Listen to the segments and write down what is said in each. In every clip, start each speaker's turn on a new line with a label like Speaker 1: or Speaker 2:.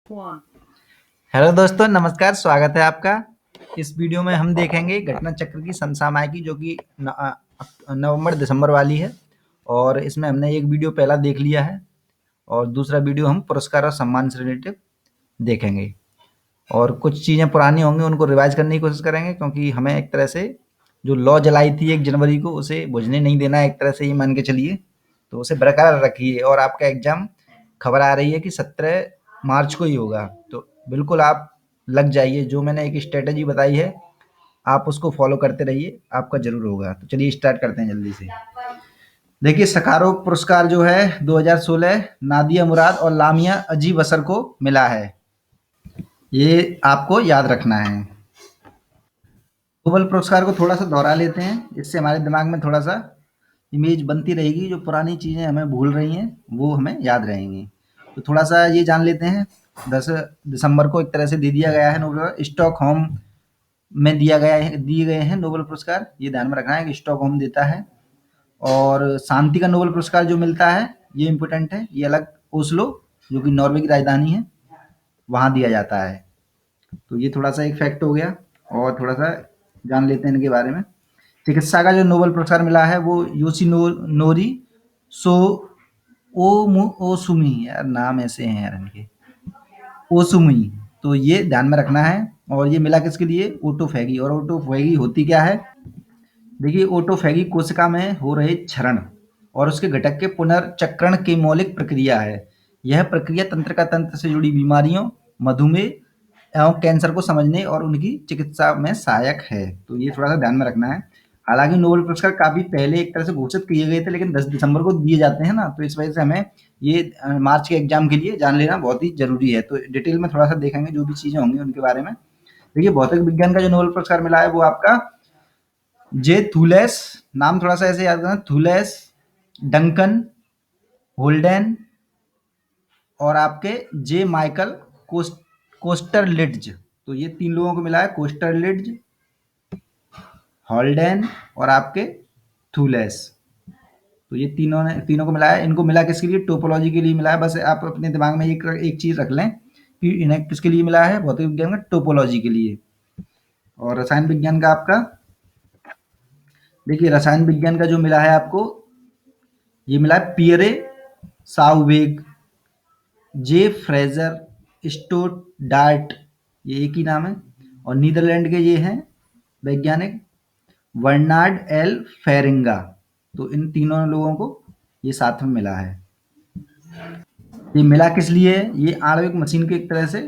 Speaker 1: Hello दोस्तों, नमस्कार। स्वागत है आपका। इस वीडियो में हम देखेंगे घटना चक्र की समसामयिकी जो कि नवंबर दिसंबर वाली है। और इसमें हमने एक वीडियो पहला देख लिया है और दूसरा वीडियो हम पुरस्कार और सम्मान से रिलेटेड देखेंगे। और कुछ चीज़ें पुरानी होंगी, उनको रिवाइज करने की कोशिश करेंगे, क्योंकि हमें एक तरह से जो लॉ जलाई थी 1 जनवरी को, उसे बुझने नहीं देना है, एक तरह से ये मान के चलिए। तो उसे बरकरार रखिए। और आपका एग्जाम, खबर आ रही है कि 17 मार्च को ही होगा, तो बिल्कुल आप लग जाइए। जो मैंने एक स्ट्रेटजी बताई है, आप उसको फॉलो करते रहिए, आपका जरूर होगा। तो चलिए स्टार्ट करते हैं जल्दी से। देखिए, सखारोव पुरस्कार जो है 2016 नादिया मुराद और लामिया अजीब असर को मिला है। ये आपको याद रखना है। नोबेल पुरस्कार को थोड़ा सा दोहरा लेते हैं, इससे हमारे दिमाग में थोड़ा सा इमेज बनती रहेगी। जो पुरानी चीज़ें हमें भूल रही हैं वो हमें याद रहेंगी। तो थोड़ा सा ये जान लेते हैं। 10 दिसंबर को एक तरह से दे दिया गया है नोबेल, स्टॉकहोम में दिए गए हैं नोबेल पुरस्कार। ये ध्यान में रखना है कि स्टॉकहोम देता है। और शांति का नोबेल पुरस्कार जो मिलता है, ये इम्पोर्टेंट है, ये अलग ओस्लो, जो कि नॉर्वे की राजधानी है, वहाँ दिया जाता है। तो ये थोड़ा सा एक फैक्ट हो गया। और थोड़ा सा जान लेते हैं इनके बारे में। चिकित्सा का जो नोबेल पुरस्कार मिला है वो योशिनोरी सो ओसुमी, यार नाम ऐसे हैं यार इनके, ओसुमी। तो ये ध्यान में रखना है। और ये मिला किसके लिए? ओटोफैगी। और ओटोफैगी होती क्या है? देखिए, ओटोफैगी कोशिका में हो रहे क्षरण और उसके घटक के पुनर्चक्रण की मौलिक प्रक्रिया है। यह प्रक्रिया तंत्रिका तंत्र से जुड़ी बीमारियों, मधुमेह एवं कैंसर को समझने और उनकी चिकित्सा में सहायक है। तो ये थोड़ा सा ध्यान में रखना है। हालांकि नोबेल पुरस्कार काफी पहले एक तरह से घोषित किए गए थे, लेकिन 10 दिसंबर को दिए जाते हैं ना, तो इस वजह से हमें ये मार्च के एग्जाम के लिए जान लेना बहुत ही जरूरी है। तो डिटेल में थोड़ा सा देखेंगे जो भी चीजें होंगी उनके बारे में। देखिए, भौतिक विज्ञान का जो नोबेल पुरस्कार मिला है वो आपका जे थूलेस, नाम थोड़ा सा ऐसे याद करना, थूलेस, डंकन, होल्डेन और आपके जे माइकल कोस्टरलिड्ज। तो ये 3 लोगों को मिला है, कोस्टरलिड्ज, हॉल्डेन और आपके थूलेस। तो ये तीनों को मिला है। इनको मिला किसके लिए? टोपोलॉजी के लिए मिला है। बस आप अपने दिमाग में एक चीज रख लें कि इन्हें किसके लिए मिला है? भौतिक विज्ञान का टोपोलॉजी के लिए। और रसायन विज्ञान का आपका, देखिए रसायन विज्ञान का जो मिला है आपको, ये मिला है पियरे साउवेग, जे फ्रेजर, स्टोडार्ट, ये एक ही नाम है। और नीदरलैंड के ये हैं वैज्ञानिक वर्नार्ड एल फेरिंगा। तो इन तीनों लोगों को ये साथ में मिला है। ये मिला किस लिए है? ये आणविक मशीन के एक तरह से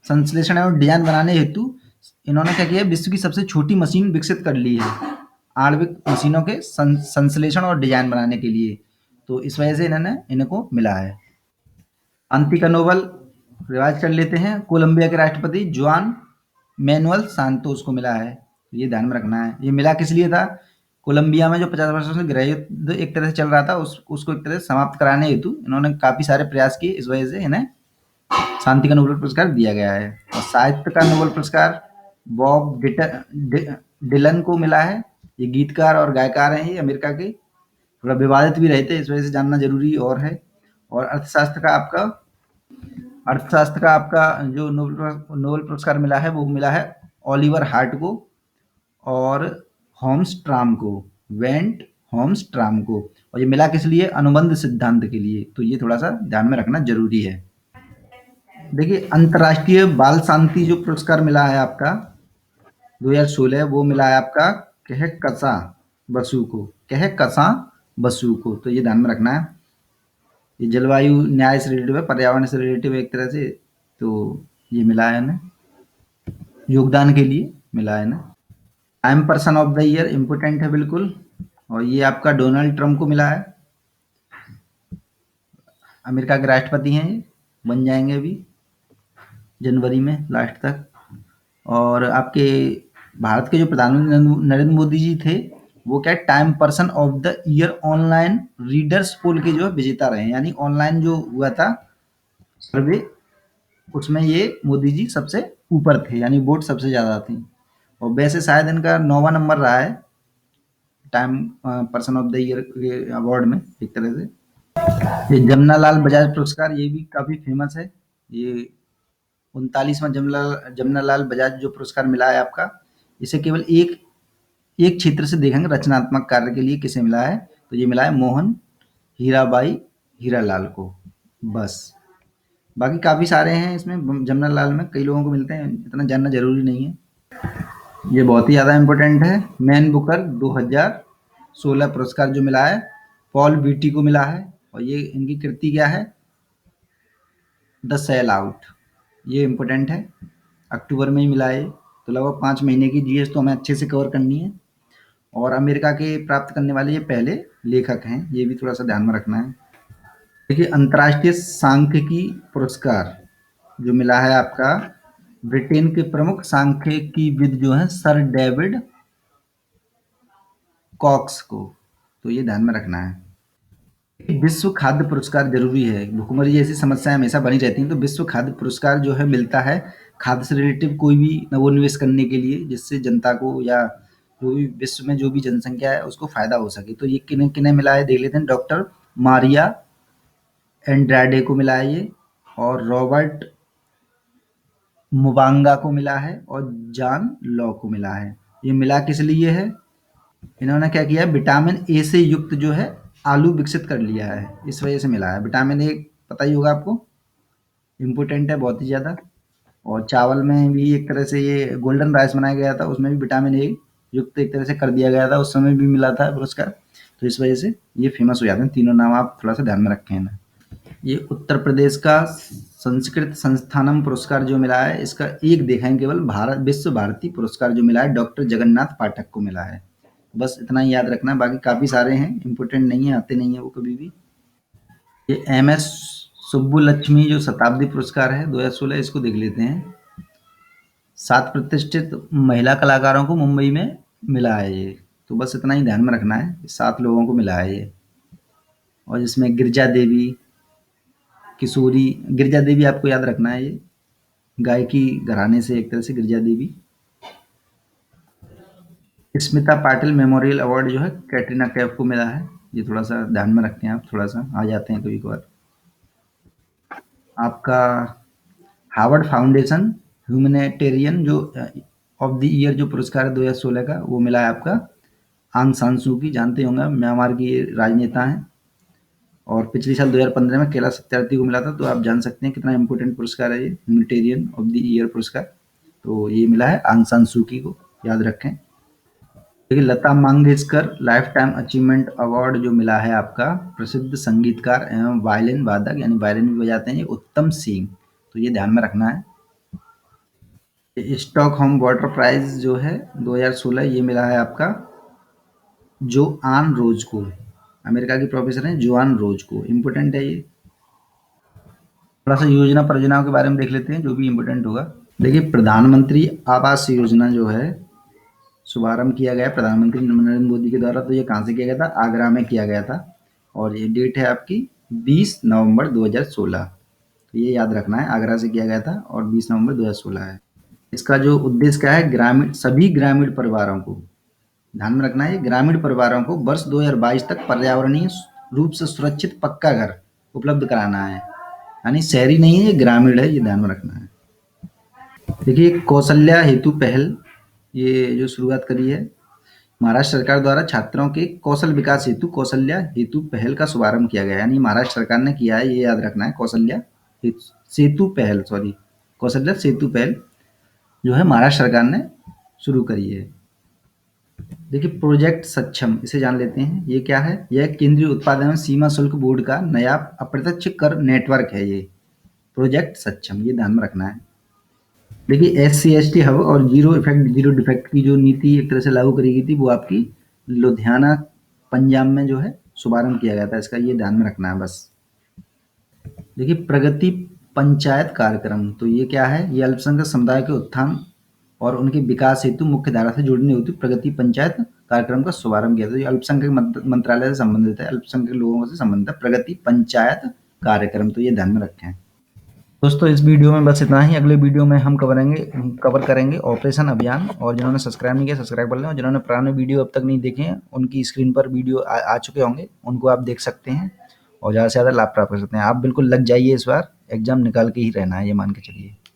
Speaker 1: संश्लेषण और डिजाइन बनाने हेतु इन्होंने क्या किया? विश्व की सबसे छोटी मशीन विकसित कर ली है आणविक मशीनों के संश्लेषण और डिजाइन बनाने के लिए। तो इस वजह से इनको मिला है। शांति का नोबेल रिवाज कर लेते हैं। कोलंबिया के राष्ट्रपति जुआन मैनुअल सांतोस को मिला है। ये ध्यान में रखना है। ये मिला किस लिए था? कोलंबिया में जो 50 वर्षों से गृह युद्ध एक तरह से चल रहा था, उसको एक तरह से समाप्त कराने हेतु इन्होंने काफी सारे प्रयास किए। इस वजह से इन्हें शांति का नोबेल पुरस्कार दिया गया है। और साहित्य का नोबेल पुरस्कार बॉब डिलन को मिला है। ये गीतकार और गायकार हैं, ये अमेरिका के। थोड़ा विवादित भी रहते, इस वजह से जानना जरूरी और है। और अर्थशास्त्र का आपका जो नोबेल पुरस्कार मिला है वो मिला है ओलिवर हार्ट को और होम्स्ट्राम को, वेंट होम्स्ट्राम को। और ये मिला किस लिए? अनुबंध सिद्धांत के लिए। तो ये थोड़ा सा ध्यान में रखना जरूरी है। देखिए, अंतर्राष्ट्रीय बाल शांति जो पुरस्कार मिला है आपका 2016, वो मिला है आपका कसा बसु को, कसा बसु को। तो ये ध्यान में रखना है। ये जलवायु न्याय से रिलेटिव है, पर्यावरण से रिलेटिव एक तरह से। तो ये मिला है ना, योगदान के लिए मिला है ना। I am person of the year important है बिल्कुल। और ये आपका डोनाल्ड ट्रंप को मिला है। अमेरिका के राष्ट्रपति हैं, ये बन जाएंगे अभी जनवरी में लास्ट तक। और आपके भारत के जो प्रधानमंत्री नरेंद्र मोदी जी थे, वो क्या Time person of the year online readers poll के जो है विजेता रहे। यानी ऑनलाइन जो हुआ था सर्वे, उसमें ये मोदी जी सबसे ऊपर थे, यानी वोट सबसे ज्यादा थी। और वैसे शायद इनका 9वां नंबर रहा है time person of the year के अवार्ड में एक तरह से। ये जमनालाल बजाज पुरस्कार, ये भी काफी फेमस है। ये 39वां जमनालाल बजाज जो पुरस्कार मिला है आपका, इसे केवल एक एक क्षेत्र से देखेंगे रचनात्मक कार्य के लिए किसे मिला है, तो ये मिला है मोहन हीराबाई हीरालाल को, बस। बाकी काफ़ी सारे हैं इसमें जमनालाल में, कई लोगों को मिलते हैं, इतना जानना ज़रूरी नहीं है। ये बहुत ही ज़्यादा इम्पोर्टेंट है। मैन बुकर 2016 पुरस्कार जो मिला है पॉल बीटी को मिला है, और ये इनकी कृति क्या है, द सेल आउट। ये इम्पोर्टेंट है, अक्टूबर में ही मिला है, तो लगभग 5 महीने की जीएस तो हमें अच्छे से कवर करनी है। और अमेरिका के प्राप्त करने वाले ये पहले लेखक हैं, ये भी थोड़ा सा ध्यान में रखना है। देखिए अंतर्राष्ट्रीय सांख्यिकी पुरस्कार जो मिला है आपका ब्रिटेन के प्रमुख सांख्यिकीविद जो हैं सर डेविड कॉक्स को, तो ये ध्यान में रखना है। विश्व खाद्य पुरस्कार जरूरी है, भुखमरी जैसी समस्याएं हमेशा बनी रहती हैं, तो विश्व खाद्य पुरस्कार जो है मिलता है खाद्य से रिलेटिव कोई भी नवोन्वेष करने के लिए, जिससे जनता को या जो भी विश्व में जो भी जनसंख्या है उसको फायदा हो सके। तो ये किन्हें किन्हें मिला है देख लेते हैं। डॉक्टर मारिया एंड्राडे को मिला है ये, और रॉबर्ट मुबांगा को मिला है, और जॉन लॉ को मिला है। ये मिला किस लिए है, इन्होंने क्या किया है, विटामिन ए से युक्त जो है आलू विकसित कर लिया है, इस वजह से मिला है। विटामिन ए पता ही होगा आपको, इम्पोर्टेंट है बहुत ही ज़्यादा। और चावल में भी एक तरह से ये गोल्डन राइस बनाया गया था, उसमें भी विटामिन ए युक्त एक तरह से कर दिया गया था, उस समय भी मिला था पुरस्कार, तो इस वजह से ये फेमस हो जाते हैं। तीनों नाम आप थोड़ा सा ध्यान में रखें ना। ये उत्तर प्रदेश का संस्कृत संस्थानम पुरस्कार जो मिला है, इसका एक देखें केवल, भारत विश्व भारती पुरस्कार जो मिला है डॉक्टर जगन्नाथ पाठक को मिला है। बस इतना ही याद रखना, बाकी काफ़ी सारे हैं, इम्पोर्टेंट नहीं है, आते नहीं है वो कभी भी। ये एम.एस. सुब्बुलक्ष्मी जो शताब्दी पुरस्कार है 2016, इसको देख लेते हैं। 7 प्रतिष्ठित महिला कलाकारों को मुंबई में मिला है ये, तो बस इतना ही ध्यान में रखना है, 7 लोगों को मिला है ये। और जिसमें गिरिजा देवी, किशोरी, गिरिजा देवी आपको याद रखना है, ये गायकी घराने से एक तरह से गिरिजा देवी। स्मिता पाटिल मेमोरियल अवार्ड जो है कैटरीना कैफ को मिला है, ये थोड़ा सा ध्यान में रखते हैं आप, थोड़ा सा आ जाते हैं कभी कभार। आपका हार्वर्ड फाउंडेशन ह्यूमैनिटेरियन जो ऑफ द ईयर जो पुरस्कार है 2016 का, वो मिला है आपका आंग सान सू की, जानते होंगे म्यांमार की राजनेता हैं, और पिछले साल 2015 में कैलाश सत्यार्थी को मिला था, तो आप जान सकते हैं कितना इंपॉर्टेंट पुरस्कार है ये, ह्यूमैनिटेरियन ऑफ द ईयर पुरस्कार, तो ये मिला है आंग सान सू की को, याद रखें। देखिए Lata Mangeshkar life time achievement award जो मिला है आपका प्रसिद्ध संगीतकार एवं वायलिन वादक, यानी वायलिन भी बजाते हैं, ये उत्तम सिंह, तो ये ध्यान में रखना है। स्टॉकहोम वाटर प्राइज जो है 2016, ये मिला है आपका जोआन रोज को, अमेरिका की प्रोफेसर हैं जोआन रोज को, इम्पोर्टेंट है ये। थोड़ा सा योजना परियोजनाओं के बारे में देख लेते हैं जो भी इम्पोर्टेंट होगा। देखिए प्रधानमंत्री आवास योजना जो है शुभारंभ किया गया प्रधानमंत्री नरेंद्र मोदी के द्वारा, तो ये कहाँ से किया गया था, आगरा में किया गया था, और ये डेट है आपकी 20 नवंबर 2016, तो ये याद रखना है, आगरा से किया गया था और 20 नवंबर 2016 है। इसका जो उद्देश्य क्या है, ग्रामीण सभी ग्रामीण परिवारों को, ध्यान में रखना है, ग्रामीण परिवारों को वर्ष 2022 तक पर्यावरणीय रूप से सुरक्षित पक्का घर उपलब्ध कराना है, यानी शहरी नहीं है, ये ग्रामीण है, ये ध्यान में रखना है। देखिए कौशल्या हेतु पहल, ये जो शुरुआत करी है महाराष्ट्र सरकार द्वारा छात्रों के कौशल विकास हेतु कौशल्या हेतु पहल का शुभारंभ किया गया, यानी महाराष्ट्र सरकार ने किया है, ये याद रखना है। कौशल्या सेतु पहल, सॉरी कौशल्या सेतु पहल जो है महाराष्ट्र सरकार ने शुरू करी है। देखिए प्रोजेक्ट सक्षम, इसे जान लेते हैं, ये क्या है, यह केंद्रीय उत्पाद एवं सीमा शुल्क बोर्ड का नया अप्रत्यक्ष कर नेटवर्क है, ये प्रोजेक्ट सक्षम, ये ध्यान में रखना है। देखिए SC/ST हब और जीरो इफेक्ट जीरो डिफेक्ट की जो नीति एक तरह से लागू करी गई थी, वो आपकी लुधियाना पंजाब में जो है शुभारंभ किया गया था इसका, ये ध्यान में रखना है बस। देखिए प्रगति पंचायत कार्यक्रम, तो ये क्या है, ये अल्पसंख्यक समुदाय के उत्थान और उनके विकास हेतु मुख्य धारा से जुड़ने हेतु प्रगति पंचायत कार्यक्रम का शुभारंभ किया था। ये अल्पसंख्यक मंत्रालय से संबंधित है, अल्पसंख्यक लोगों से संबंधित है, प्रगति पंचायत कार्यक्रम, तो ये ध्यान में रखें। दोस्तों इस वीडियो में बस इतना ही, अगले वीडियो में हम कवर करेंगे ऑपरेशन अभियान, और जिन्होंने सब्सक्राइब नहीं किया सब्सक्राइब कर लें, और जिन्होंने पुराने वीडियो अब तक नहीं देखे हैं उनकी स्क्रीन पर वीडियो आ चुके होंगे, उनको आप देख सकते हैं और ज़्यादा से ज़्यादा लाभ प्राप्त कर सकते हैं। आप बिल्कुल लग जाइए, इस बार एग्जाम निकाल के ही रहना है, ये मान के चलिए।